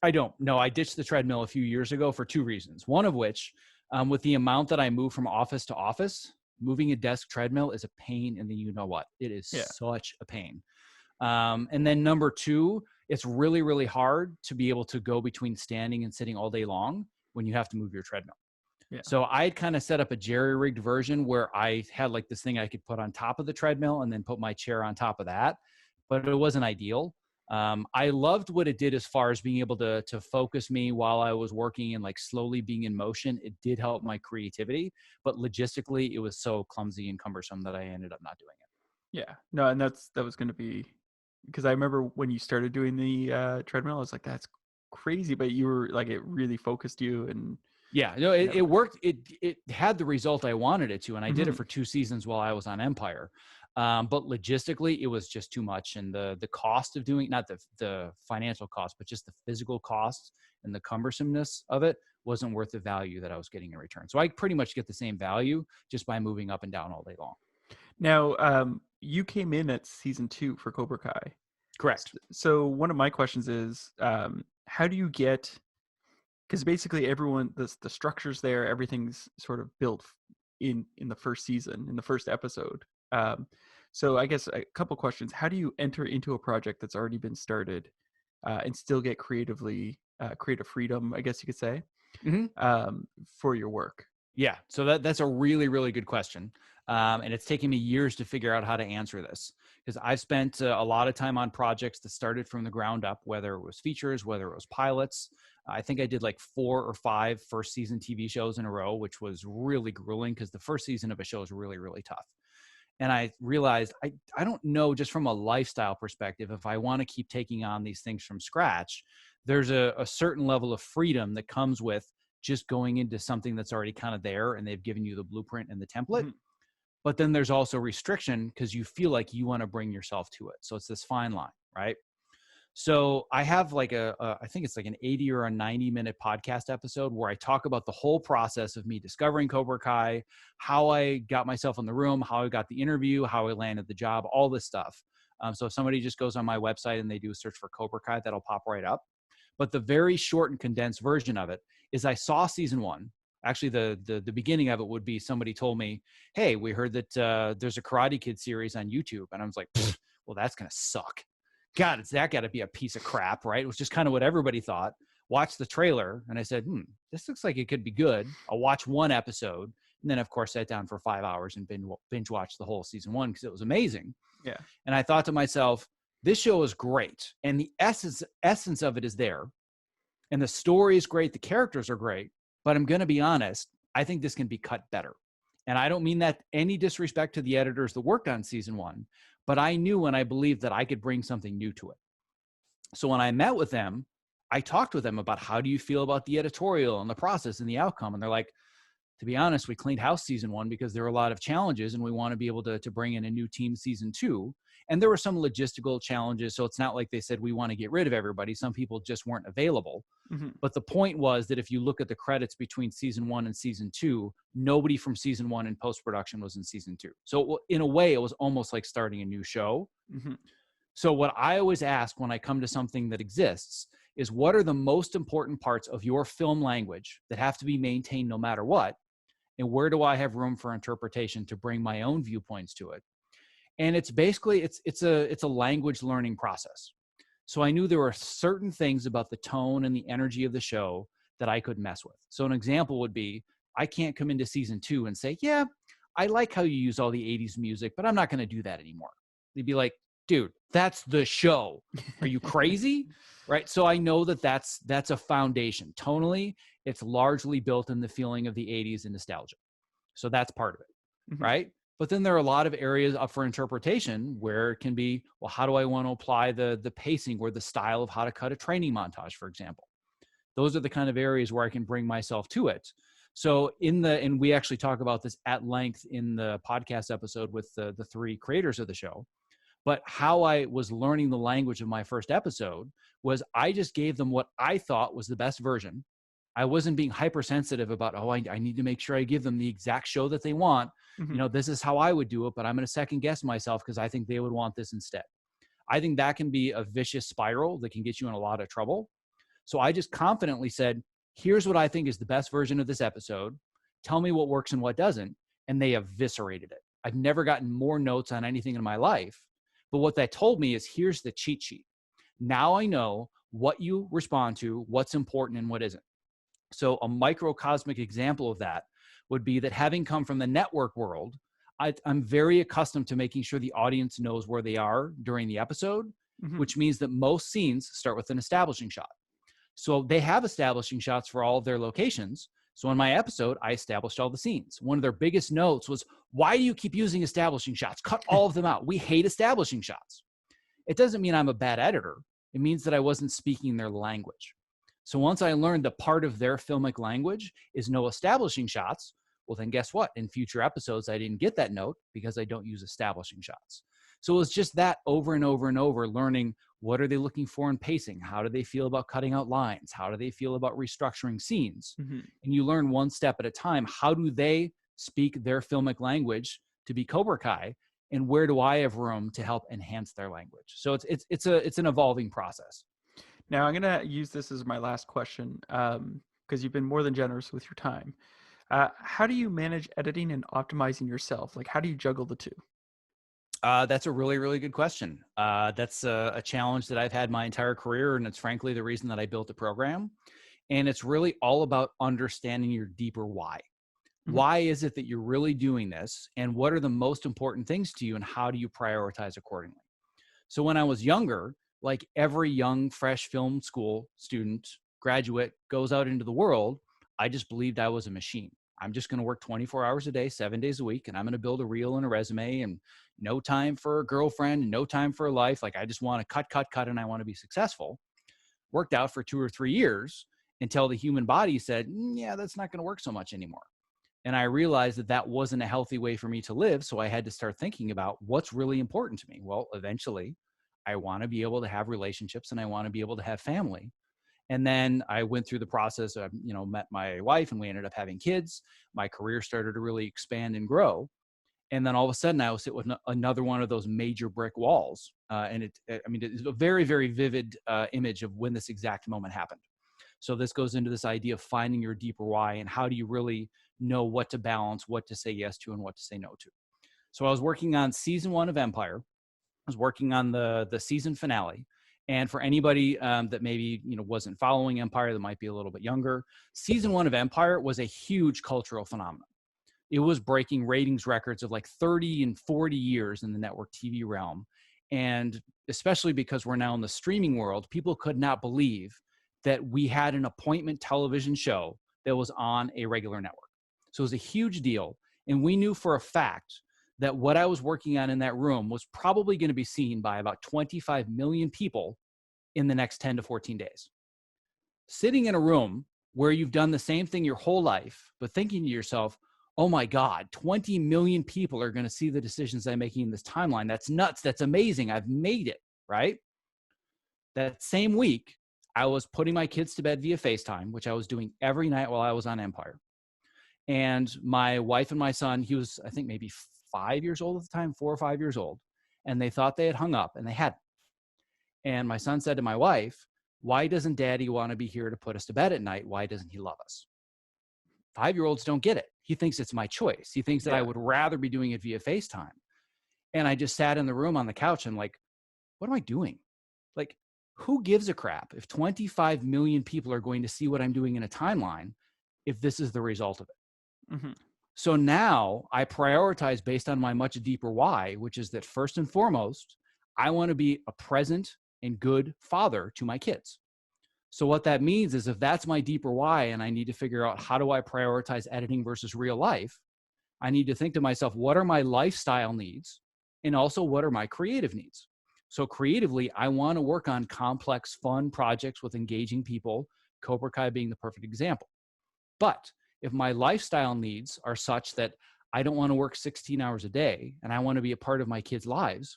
I don't. No, I ditched the treadmill a few years ago for two reasons. One of which, with the amount that I move from office to office, moving a desk treadmill is a pain. And then you know what? It is Yeah. such a pain. And then number two, it's really, really hard to be able to go between standing and sitting all day long when you have to move your treadmill. Yeah. So I had kind of set up a jerry-rigged version where I had like this thing I could put on top of the treadmill and then put my chair on top of that, but it wasn't ideal. I loved what it did as far as being able to focus me while I was working and like slowly being in motion. It did help my creativity, but logistically it was so clumsy and cumbersome that I ended up not doing it. Yeah. No, and that was going to be, because I remember when you started doing the treadmill, I was like, that's crazy, but you were like, it really focused you. And yeah, no, it worked. It had the result I wanted it to, and I did it Mhm. for 2 seasons while I was on Empire. But logistically, it was just too much, and the cost of doing, not the financial cost, but just the physical cost and the cumbersomeness of it wasn't worth the value that I was getting in return. So I pretty much get the same value just by moving up and down all day long. Now, you came in at season 2 for Cobra Kai. Correct. So one of my questions is, how do you get, because basically everyone, the structure's there, everything's sort of built in the first season, in the first episode. So I guess a couple questions. How do you enter into a project that's already been started and still get creative freedom, I guess you could say, for your work? Yeah, so that's a really, really good question. And it's taken me years to figure out how to answer this, because I've spent a lot of time on projects that started from the ground up, whether it was features, whether it was pilots. I think I did like 4 or 5 first season TV shows in a row, which was really grueling because the first season of a show is really, really tough. And I realized I don't know, just from a lifestyle perspective, if I want to keep taking on these things from scratch, there's a certain level of freedom that comes with just going into something that's already kind of there and they've given you the blueprint and the template. Mhm. But then there's also restriction because you feel like you want to bring yourself to it. So it's this fine line, right? So I have like I think it's like an 80 or a 90-minute podcast episode where I talk about the whole process of me discovering Cobra Kai, how I got myself in the room, how I got the interview, how I landed the job, all this stuff. So if somebody just goes on my website and they do a search for Cobra Kai, that'll pop right up. But the very short and condensed version of it is I saw season 1. Actually, the beginning of it would be somebody told me, hey, we heard that there's a Karate Kid series on YouTube. And I was like, well, that's going to suck. God, it's that got to be a piece of crap, right? It was just kind of what everybody thought. Watched the trailer and I said, this looks like it could be good. I'll watch 1 episode. And then, of course, sat down for 5 hours and binge watched the whole season 1 because it was amazing. Yeah. And I thought to myself, this show is great. And the essence of it is there. And the story is great. The characters are great. But I'm going to be honest, I think this can be cut better. And I don't mean that any disrespect to the editors that worked on season 1, but I knew and I believed that I could bring something new to it. So when I met with them, I talked with them about how do you feel about the editorial and the process and the outcome. And they're like, to be honest, we cleaned house season 1 because there were a lot of challenges and we want to be able to bring in a new team season 2. And there were some logistical challenges. So it's not like they said, we want to get rid of everybody. Some people just weren't available. Mm-hmm. But the point was that if you look at the credits between season 1 and season 2, nobody from season 1 in post-production was in season 2. So in a way, it was almost like starting a new show. Mm-hmm. So what I always ask when I come to something that exists is, what are the most important parts of your film language that have to be maintained no matter what? And where do I have room for interpretation to bring my own viewpoints to it? And it's basically, it's a language learning process. So I knew there were certain things about the tone and the energy of the show that I could mess with. So an example would be, I can't come into season 2 and say, yeah, I like how you use all the 80s music, but I'm not going to do that anymore. They'd be like, dude, that's the show. Are you crazy? Right? So I know that that's a foundation. Tonally, it's largely built in the feeling of the 80s and nostalgia. So that's part of it, Mm-hmm. right? But then there are a lot of areas up for interpretation where it can be, well, how do I want to apply the pacing or the style of how to cut a training montage, for example? Those are the kind of areas where I can bring myself to it. So and we actually talk about this at length in the podcast episode with the 3 creators of the show. But how I was learning the language of my first episode was I just gave them what I thought was the best version. I wasn't being hypersensitive about, oh, I need to make sure I give them the exact show that they want. Mhm. This is how I would do it, but I'm going to second guess myself because I think they would want this instead. I think that can be a vicious spiral that can get you in a lot of trouble. So I just confidently said, here's what I think is the best version of this episode. Tell me what works and what doesn't. And they eviscerated it. I've never gotten more notes on anything in my life. But what that told me is here's the cheat sheet. Now I know what you respond to, what's important and what isn't. So a microcosmic example of that would be that having come from the network world, I'm very accustomed to making sure the audience knows where they are during the episode, Mhm. which means that most scenes start with an establishing shot. So they have establishing shots for all of their locations. So in my episode, I established all the scenes. One of their biggest notes was, why do you keep using establishing shots? Cut all of them out. We hate establishing shots. It doesn't mean I'm a bad editor. It means that I wasn't speaking their language. So once I learned that part of their filmic language is no establishing shots, well, then guess what? In future episodes, I didn't get that note because I don't use establishing shots. So it was just that over and over and over, learning what are they looking for in pacing? How do they feel about cutting out lines? How do they feel about restructuring scenes? Mhm. And you learn one step at a time. How do they speak their filmic language to be Cobra Kai? And where do I have room to help enhance their language? So it's an evolving process. Now I'm gonna use this as my last question, because you've been more than generous with your time. How do you manage editing and optimizing yourself? Like, how do you juggle the two? That's a really, really good question. That's a challenge that I've had my entire career, and it's frankly the reason that I built the program. And it's really all about understanding your deeper why. Mhm. Why is it that you're really doing this? And what are the most important things to you? And how do you prioritize accordingly? So when I was younger, like every young, fresh film school student, graduate goes out into the world, I just believed I was a machine. I'm just going to work 24 hours a day, 7 days a week, and I'm going to build a reel and a resume and no time for a girlfriend, no time for a life. Like I just want to cut, and I want to be successful. Worked out for 2 or 3 years until the human body said, yeah, that's not going to work so much anymore. And I realized that that wasn't a healthy way for me to live. So I had to start thinking about what's really important to me. Well, eventually, I want to be able to have relationships and I want to be able to have family. And then I went through the process of, met my wife and we ended up having kids. My career started to really expand and grow. And then all of a sudden I was hit with another one of those major brick walls. It's a very, very vivid image of when this exact moment happened. So this goes into this idea of finding your deeper why and how do you really know what to balance, what to say yes to and what to say no to. So I was working on season 1 of Empire. I was working on the season finale. And for anybody that maybe wasn't following Empire, that might be a little bit younger, season 1 of Empire was a huge cultural phenomenon. It was breaking ratings records of like 30 and 40 years in the network TV realm. And especially because we're now in the streaming world, people could not believe that we had an appointment television show that was on a regular network. So it was a huge deal. And we knew for a fact that what I was working on in that room was probably going to be seen by about 25 million people in the next 10 to 14 days. Sitting in a room where you've done the same thing your whole life, but thinking to yourself, oh my God, 20 million people are going to see the decisions I'm making in this timeline. That's nuts. That's amazing. I've made it, right? That same week, I was putting my kids to bed via FaceTime, which I was doing every night while I was on Empire. And my wife and my son, he was, I think, maybe 5 years old at the time, 4 or 5 years old. And they thought they had hung up and they hadn't. And my son said to my wife, why doesn't daddy want to be here to put us to bed at night? Why doesn't he love us? 5-year-olds don't get it. He thinks it's my choice. He thinks that I Yeah. would rather be doing it via FaceTime. And I just sat in the room on the couch and like, what am I doing? Like, who gives a crap if 25 million people are going to see what I'm doing in a timeline if this is the result of it? Mhm. So now I prioritize based on my much deeper why, which is that first and foremost, I want to be a present and good father to my kids. So what that means is if that's my deeper why and I need to figure out how do I prioritize editing versus real life, I need to think to myself, what are my lifestyle needs? And also what are my creative needs? So creatively, I want to work on complex, fun projects with engaging people, Cobra Kai being the perfect example. But if my lifestyle needs are such that I don't want to work 16 hours a day and I want to be a part of my kids' lives,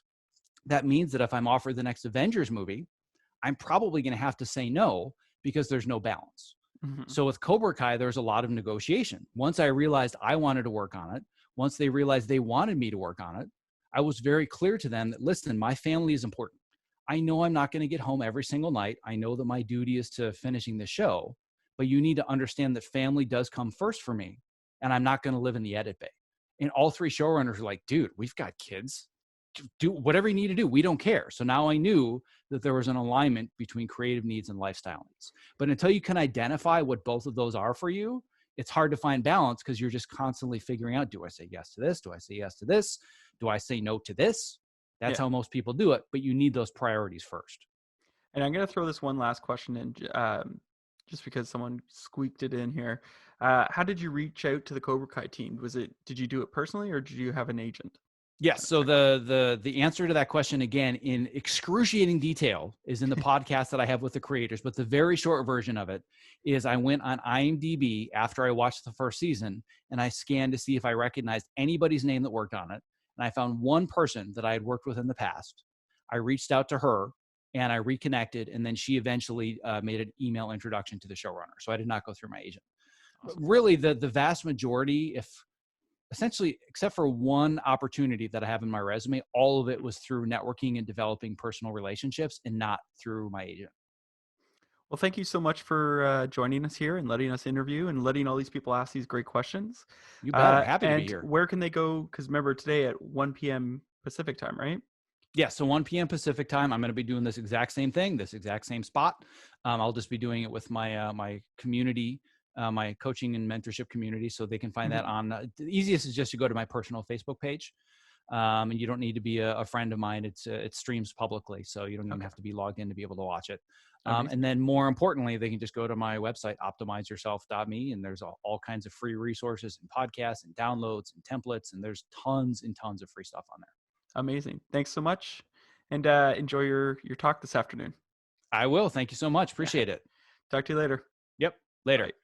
that means that if I'm offered the next Avengers movie, I'm probably going to have to say no because there's no balance. Mhm. So with Cobra Kai, there's a lot of negotiation. Once I realized I wanted to work on it, once they realized they wanted me to work on it, I was very clear to them that, listen, my family is important. I know I'm not going to get home every single night. I know that my duty is to finishing the show, but you need to understand that family does come first for me, and I'm not going to live in the edit bay. And all three showrunners are like, dude, we've got kids. Do whatever you need to do. We don't care. So now I knew that there was an alignment between creative needs and lifestyle needs. But until you can identify what both of those are for you, it's hard to find balance because you're just constantly figuring out, do I say yes to this? Do I say yes to this? Do I say no to this? That's Yeah. how most people do it. But you need those priorities first. And I'm going to throw this one last question in, just because someone squeaked it in here. How did you reach out to the Cobra Kai team? Did you do it personally, or did you have an agent? Yes. So the answer to that question, again, in excruciating detail, is in the podcast that I have with the creators. But the very short version of it is I went on IMDb after I watched the first season and I scanned to see if I recognized anybody's name that worked on it. And I found one person that I had worked with in the past. I reached out to her and I reconnected, and then she eventually made an email introduction to the showrunner. So I did not go through my agent. But Awesome. really, the vast majority, if essentially, except for one opportunity that I have in my resume, all of it was through networking and developing personal relationships and not through my agent. Well, thank you so much for joining us here and letting us interview and letting all these people ask these great questions. You bet. I'm happy to be And here. where can they go? Because remember, today at 1 p.m. Pacific time, right? Yeah. So 1 p.m. Pacific time, I'm going to be doing this exact same thing, this exact same spot. I'll just be doing it with my my community, my coaching and mentorship community. So they can find that Mhm. on the easiest is just to go to my personal Facebook page. And you don't need to be a friend of mine. It streams publicly, so you don't even Okay. have to be logged in to be able to watch it. And Amazing. then more importantly, they can just go to my website, optimizeyourself.me, and there's all kinds of free resources and podcasts and downloads and templates, and there's tons and tons of free stuff on there. Amazing. Thanks so much. And enjoy your talk this afternoon. I will. Thank you so much. Yeah. Appreciate it. Talk to you later. Yep. Later. Bye.